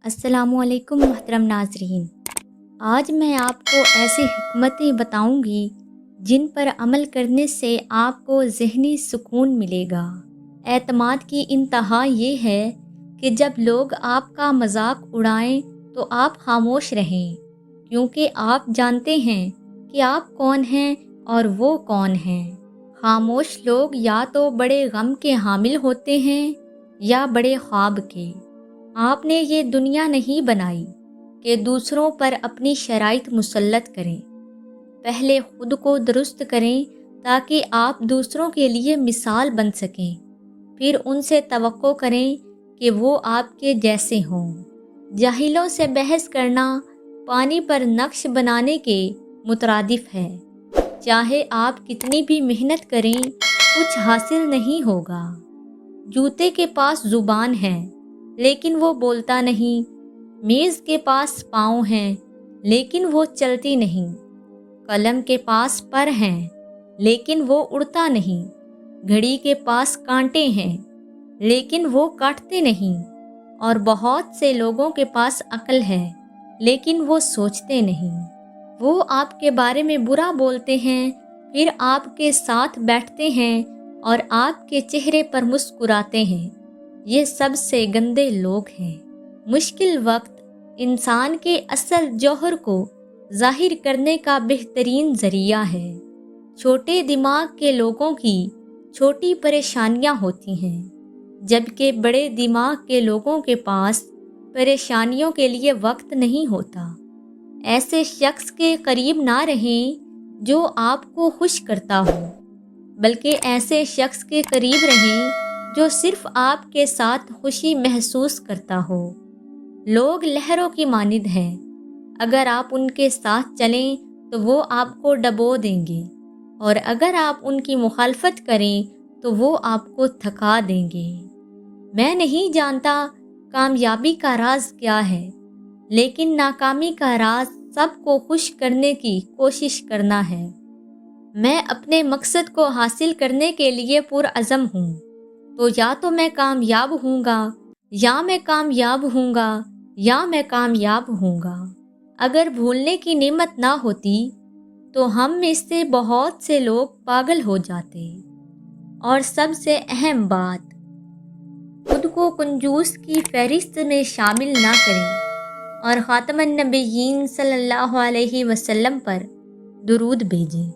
अस्सलामु अलैकुम मोहतरम नाजरीन। आज मैं आपको ऐसी हिकमतें बताऊंगी जिन पर अमल करने से आपको ज़हनी सुकून मिलेगा। एतमाद की इंतहा ये है कि जब लोग आपका मजाक उड़ाएं तो आप खामोश रहें, क्योंकि आप जानते हैं कि आप कौन हैं और वो कौन हैं। खामोश लोग या तो बड़े गम के हामिल होते हैं या बड़े ख्वाब के। आपने ये दुनिया नहीं बनाई कि दूसरों पर अपनी शराइत मुसल्लत करें। पहले खुद को दुरुस्त करें ताकि आप दूसरों के लिए मिसाल बन सकें, फिर उनसे तवक्को करें कि वो आपके जैसे हों। जाहिलों से बहस करना पानी पर नक्श बनाने के मुतरादिफ है। चाहे आप कितनी भी मेहनत करें, कुछ हासिल नहीं होगा। जूते के पास ज़ुबान है लेकिन वो बोलता नहीं। मेज़ के पास पाँव हैं लेकिन वो चलती नहीं। कलम के पास पर हैं लेकिन वो उड़ता नहीं। घड़ी के पास कांटे हैं लेकिन वो काटते नहीं। और बहुत से लोगों के पास अक्ल है लेकिन वो सोचते नहीं। वो आपके बारे में बुरा बोलते हैं, फिर आपके साथ बैठते हैं और आपके चेहरे पर मुस्कुराते हैं। ये सबसे गंदे लोग हैं। मुश्किल वक्त इंसान के असल जौहर को जाहिर करने का बेहतरीन ज़रिया है। छोटे दिमाग के लोगों की छोटी परेशानियां होती हैं, जबकि बड़े दिमाग के लोगों के पास परेशानियों के लिए वक्त नहीं होता। ऐसे शख्स के करीब ना रहें जो आपको खुश करता हो, बल्कि ऐसे शख्स के करीब रहें जो सिर्फ आपके साथ खुशी महसूस करता हो। लोग लहरों की मानिंद हैं। अगर आप उनके साथ चलें तो वो आपको डबो देंगे, और अगर आप उनकी मुखालफत करें तो वो आपको थका देंगे। मैं नहीं जानता कामयाबी का राज क्या है, लेकिन नाकामी का राज सबको खुश करने की कोशिश करना है। मैं अपने मकसद को हासिल करने के लिए पुरअज़म हूँ, तो या तो मैं कामयाब हूँगा या मैं कामयाब हूँगा या मैं कामयाब हूँगा। अगर भूलने की नेमत ना होती तो हम में से बहुत से लोग पागल हो जाते। और सबसे अहम बात, खुद को कंजूस की फहरिस्त में शामिल ना करें और ख़ातमुन नबिय्यीन सल्लल्लाहु अलैहि वसल्लम पर दुरूद भेजें।